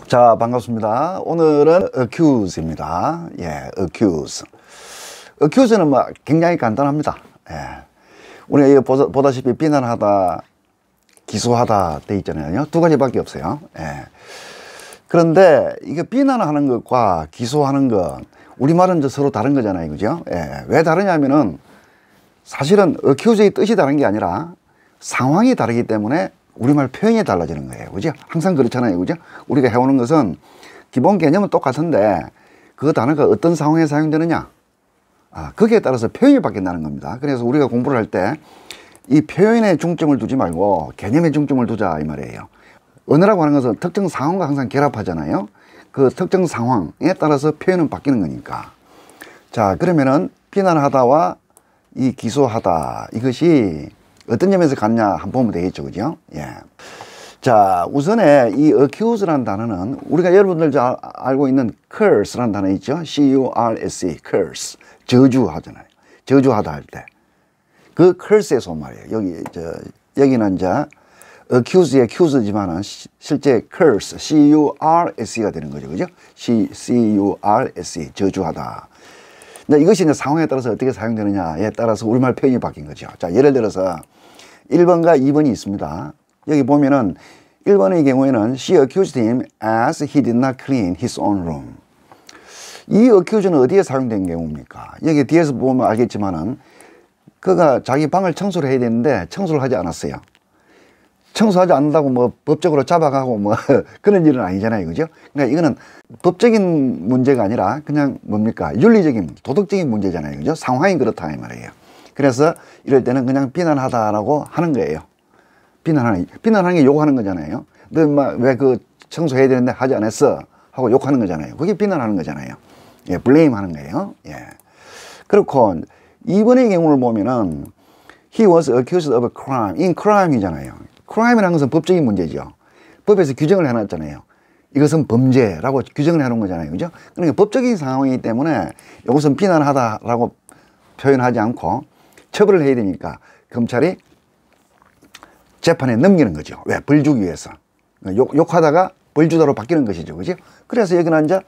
자, 반갑습니다. 오늘은 accuse입니다. 예, accuse. accuse는 뭐 굉장히 간단합니다. 예. 우리가 보다시피 비난하다, 기소하다 돼 있잖아요. 두 가지밖에 없어요. 예. 그런데 이게 비난하는 것과 기소하는 것, 우리말은 서로 다른 거잖아요. 그죠? 예. 왜 다르냐면은 사실은 accuse의 뜻이 다른 게 아니라 상황이 다르기 때문에 우리말 표현이 달라지는 거예요. 그죠? 항상 그렇잖아요. 그죠? 우리가 해오는 것은 기본 개념은 똑같은데 그 단어가 어떤 상황에 사용되느냐, 거기에 따라서 표현이 바뀐다는 겁니다. 그래서 우리가 공부를 할 때 이 표현에 중점을 두지 말고 개념에 중점을 두자 이 말이에요. 언어라고 하는 것은 특정 상황과 항상 결합하잖아요. 그 특정 상황에 따라서 표현은 바뀌는 거니까. 자, 그러면은 비난하다와 이 기소하다, 이것이 어떤 점에서 같냐 한번 보면 되겠죠. 그죠? 예. 자, 우선에 이 accuse라는 단어는 우리가 여러분들 잘 알고 있는 curse라는 단어 있죠? C-U-R-S-E, curse. 저주하잖아요. 저주하다 할 때. 그 curse에서 온 말이에요. 여기는 이제 accuse의 accuse지만은 실제 curse, C-U-R-S-E가 되는 거죠. 그죠? C-U-R-S-E, 저주하다. 근데 이것이 이제 상황에 따라서 어떻게 사용되느냐에 따라서 우리말 표현이 바뀐 거죠. 자, 예를 들어서 1번과 2번이 있습니다. 여기 보면은 1번의 경우에는 she accused him as he did not clean his own room. 이 accuse는 어디에 사용된 경우입니까? 여기 뒤에서 보면 알겠지만은 그가 자기 방을 청소를 해야 되는데 청소를 하지 않았어요. 청소하지 않는다고 뭐 법적으로 잡아가고 뭐 그런 일은 아니잖아요. 그죠? 그러니까 이거는 법적인 문제가 아니라 그냥 뭡니까? 윤리적인, 도덕적인 문제잖아요. 그죠? 상황이 그렇다 이 말이에요. 그래서 이럴 때는 그냥 비난하다라고 하는 거예요. 비난하는 게 욕하는 거잖아요. 너 왜 그 청소해야 되는데 하지 않았어? 하고 욕하는 거잖아요. 그게 비난하는 거잖아요. 예, 블레임 하는 거예요. 예. 그렇고 2번의 경우를 보면은 he was accused of a crime. in crime이잖아요. crime이라는 것은 법적인 문제죠. 법에서 규정을 해놨잖아요. 이것은 범죄라고 규정을 해놓은 거잖아요. 그죠? 그러니까 법적인 상황이기 때문에 이것은 비난하다라고 표현하지 않고 처벌을 해야 되니까 검찰이 재판에 넘기는 거죠. 왜? 벌 주기 위해서. 욕하다가 벌 주다로 바뀌는 것이죠. 그죠? 그래서 여기는 이제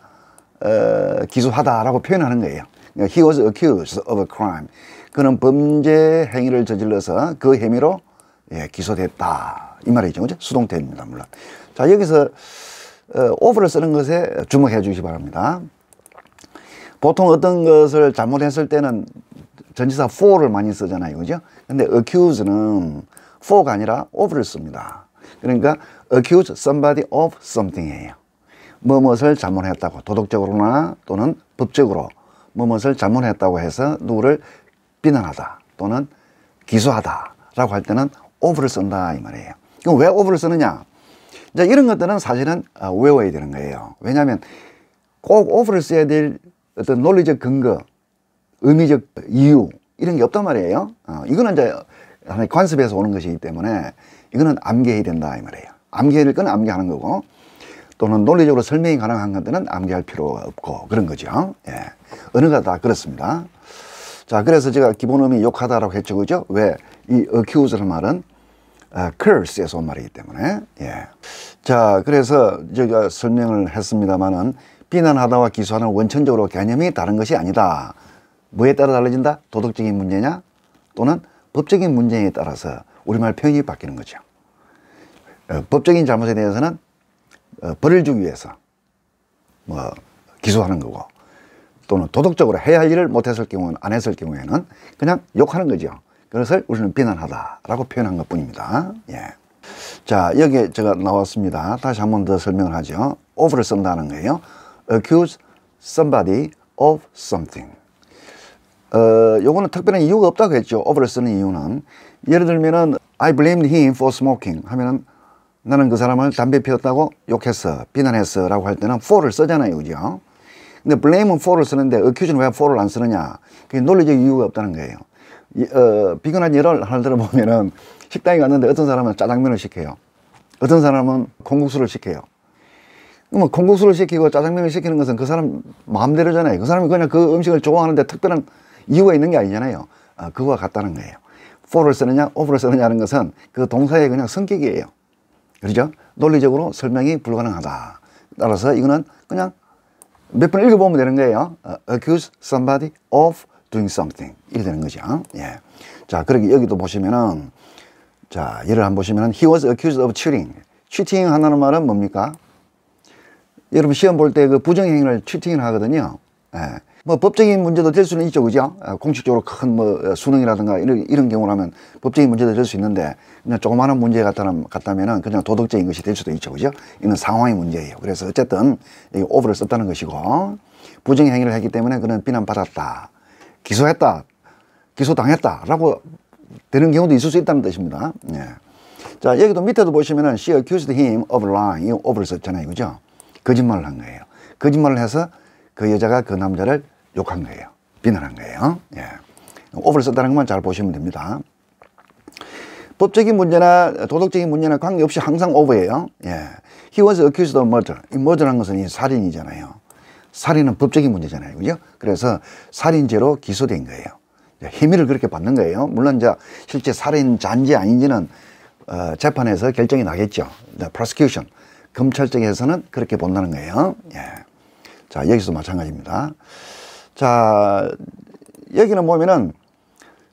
기소하다라고 표현하는 거예요. He was accused of a crime. 그는 범죄 행위를 저질러서 그 혐의로 기소됐다. 이 말이죠. 그죠? 수동태입니다. 물론. 자, 여기서 over를 쓰는 것에 주목해 주시기 바랍니다. 보통 어떤 것을 잘못했을 때는 전치사 for를 많이 쓰잖아요. 그죠? 근데 accuse는 for가 아니라 over를 씁니다. 그러니까 accuse somebody of something이에요. 무엇을 잘못했다고, 도덕적으로나 또는 법적으로 무엇을 잘못했다고 해서 누구를 비난하다 또는 기소하다 라고 할 때는 over를 쓴다 이 말이에요. 그럼 왜 over를 쓰느냐? 이제 이런 것들은 사실은 외워야 되는 거예요. 왜냐하면 꼭 over를 써야 될 어떤 논리적 근거, 의미적 이유 이런 게 없단 말이에요. 이거는 이제 하나의 관습에서 오는 것이기 때문에 이거는 암기해야 된다 이 말이에요. 암기해야 될 건 암기하는 거고 또는 논리적으로 설명이 가능한 것들은 암기할 필요가 없고 그런 거죠. 예. 언어가 다 그렇습니다. 자, 그래서 제가 기본 의미 욕하다라고 했죠. 그죠? 왜? 이 accuse라는 말은 curse에서 온 말이기 때문에. 예. 자, 그래서 제가 설명을 했습니다만은 비난하다와 기소하는 원천적으로 개념이 다른 것이 아니다. 뭐에 따라 달라진다? 도덕적인 문제냐? 또는 법적인 문제에 따라서 우리말 표현이 바뀌는 거죠. 법적인 잘못에 대해서는 벌을 주기 위해서 뭐 기소하는 거고 또는 도덕적으로 해야 할 일을 못했을 경우는 안 했을 경우에는 그냥 욕하는 거죠. 그것을 우리는 비난하다라고 표현한 것 뿐입니다. 예. 자, 여기에 제가 나왔습니다. 다시 한 번 더 설명을 하죠. over를 쓴다는 거예요. accuse somebody of something. 요거는 특별한 이유가 없다고 했죠. over를 쓰는 이유는 예를 들면은 I blamed him for smoking 하면은 나는 그 사람을 담배 피웠다고 욕했어, 비난했어 라고 할 때는 for를 쓰잖아요. 그죠? 근데 blame은 for를 쓰는데 accuse는 왜 for를 안 쓰느냐? 그게 논리적 이유가 없다는 거예요. 비근한 예를 하나 들어보면은 식당에 갔는데 어떤 사람은 짜장면을 시켜요. 어떤 사람은 콩국수를 시켜요. 그러면 콩국수를 시키고 짜장면을 시키는 것은 그 사람 마음대로잖아요. 그 사람이 그냥 그 음식을 좋아하는데 특별한 이유가 있는 게 아니잖아요. 그거와 같다는 거예요. for를 쓰느냐, over를 쓰느냐는 것은 그 동사의 그냥 성격이에요. 그렇죠? 논리적으로 설명이 불가능하다. 따라서 이거는 그냥 몇 번 읽어보면 되는 거예요. accuse somebody of doing something. 이렇게 되는 거죠. 예. 자, 그러게 여기도 보시면은, 자, 예를 한번 보시면은, he was accused of cheating. cheating 한다는 말은 뭡니까? 여러분 시험 볼 때 그 부정행위를 cheating을 하거든요. 예. 뭐 법적인 문제도 될 수는 있죠, 그죠? 공식적으로 큰 뭐 수능이라든가 이런 경우라면 법적인 문제도 될 수 있는데 그냥 조그마한 문제 같다면은 그냥 도덕적인 것이 될 수도 있죠, 그죠? 이는 상황의 문제예요. 그래서 어쨌든 이 over를 썼다는 것이고 부정행위를 했기 때문에 그는 비난받았다, 기소했다, 기소당했다라고 되는 경우도 있을 수 있다는 뜻입니다. 예. 자, 여기도 밑에도 보시면은 she accused him of lying, 이 over를 썼잖아요, 그죠? 거짓말을 한 거예요. 거짓말을 해서 그 여자가 그 남자를 욕한 거예요. 비난한 거예요. 예. over를 썼다는 것만 잘 보시면 됩니다. 법적인 문제나 도덕적인 문제나 관계없이 항상 over예요. 예. He was accused of murder. 이 murder란 것은 이 살인이잖아요. 살인은 법적인 문제잖아요. 그죠? 그래서 살인죄로 기소된 거예요. 혐의를 그렇게 받는 거예요. 물론 이제 실제 살인자인지 아닌지는 재판에서 결정이 나겠죠. prosecution. 검찰 쪽에서는 그렇게 본다는 거예요. 예. 자, 여기서도 마찬가지입니다. 자, 여기는 보면은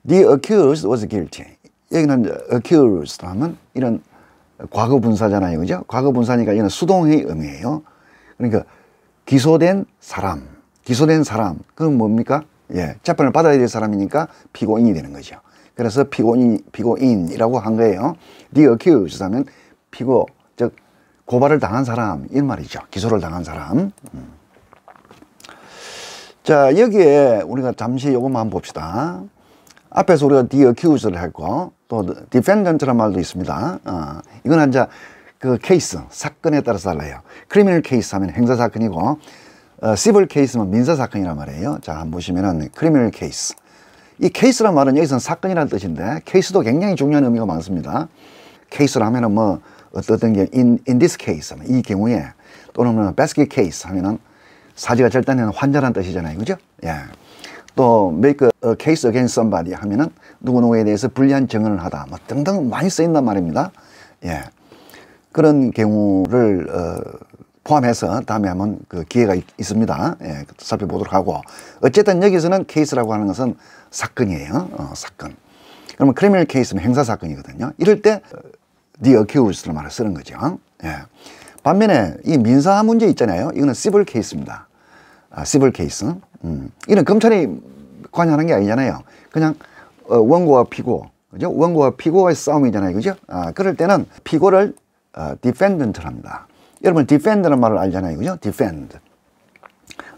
the accused was guilty. 여기는 accused 하면 이런 과거 분사잖아요. 그죠? 과거 분사니까 이건 수동의 의미예요. 그러니까 기소된 사람. 그건 뭡니까? 예. 재판을 받아야 될 사람이니까 피고인이 되는 거죠. 그래서 피고인이라고 한 거예요. the accused 하면 피고, 즉 고발을 당한 사람 이런 말이죠. 기소를 당한 사람. 자, 여기에 우리가 잠시 요것만 한번 봅시다. 앞에서 우리가 the accused를 했고 또 defendant라는 말도 있습니다. 이건 이제 그 케이스, 사건에 따라서 달라요. criminal case 하면 행사사건이고 civil case면 민사사건이란 말이에요. 자, 한번 보시면은 criminal case. 이 case란 말은 여기서는 사건이라는 뜻인데 case도 굉장히 중요한 의미가 많습니다. case를 하면은 뭐 어떤 게 in this case 하면 이 경우에 또는 basket case 하면은 사지가 절단되는 환자라는 뜻이잖아요. 그죠? 예. 또 make a case against somebody 하면은 누구누구에 대해서 불리한 증언을 하다 뭐 등등 많이 쓰인단 말입니다. 예. 그런 경우를 포함해서 다음에 한번 그 기회가 있습니다. 예. 살펴보도록 하고 어쨌든 여기서는 case라고 하는 것은 사건이에요. 사건. 그러면 criminal case는 행사사건이거든요. 이럴 때 the accused를 말을 쓰는 거죠. 예. 반면에 이 민사 문제 있잖아요. 이거는 civil case입니다. civil case. 이는 검찰이 관여하는 게 아니잖아요. 그냥 원고와 피고, 그죠? 원고와 피고의 싸움이잖아요, 그죠? 그럴 때는 피고를 defendant를 합니다. 여러분 defend라는 말을 알잖아요, 그죠? defend.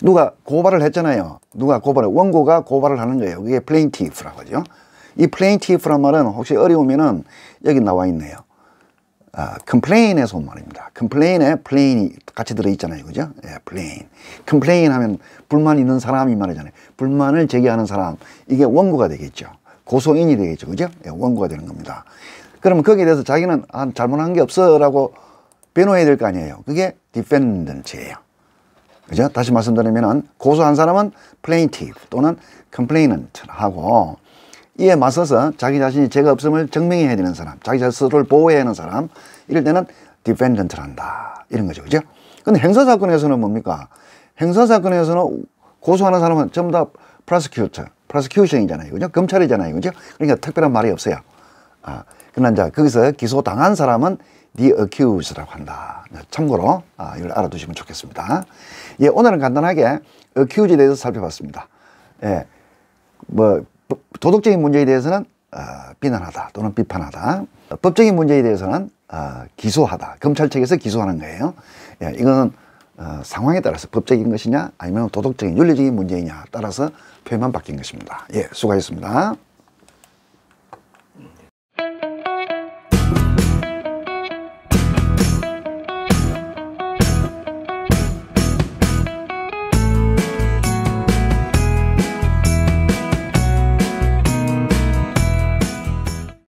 누가 고발을 했잖아요. 원고가 고발을 하는 거예요. 그게 plaintiff라고 하죠. 이 plaintiff란 말은 혹시 어려우면은 여기 나와 있네요. complain에서 온 말입니다. complain에 plain이 같이 들어있잖아요. 그죠? 예, plain. complain 하면 불만 있는 사람이 말이잖아요. 불만을 제기하는 사람. 이게 원고가 되겠죠. 고소인이 되겠죠. 그죠? 예, 원고가 되는 겁니다. 그러면 거기에 대해서 자기는 잘못한 게 없어 라고 변호해야 될 거 아니에요. 그게 defendant예요. 그죠? 다시 말씀드리면 고소한 사람은 plaintiff 또는 complainant 하고 이에 맞서서 자기 자신이 죄가 없음을 증명해야 되는 사람, 자기 스스로를 보호해야 하는 사람, 이럴 때는 defendant를 한다. 이런 거죠. 그죠? 근데 행사사건에서는 뭡니까? 행사사건에서는 고소하는 사람은 전부 다 prosecution이잖아요. 그죠? 검찰이잖아요. 그죠? 그러니까 특별한 말이 없어요. 그러나 이제 거기서 기소당한 사람은 the accused라고 한다. 참고로 이걸 알아두시면 좋겠습니다. 예, 오늘은 간단하게 accuse에 대해서 살펴봤습니다. 예, 뭐 도덕적인 문제에 대해서는 비난하다 또는 비판하다. 법적인 문제에 대해서는 기소하다. 검찰 측에서 기소하는 거예요. 예, 이거는 상황에 따라서 법적인 것이냐 아니면 도덕적인 윤리적인 문제이냐 따라서 표현만 바뀐 것입니다. 예, 수고하셨습니다.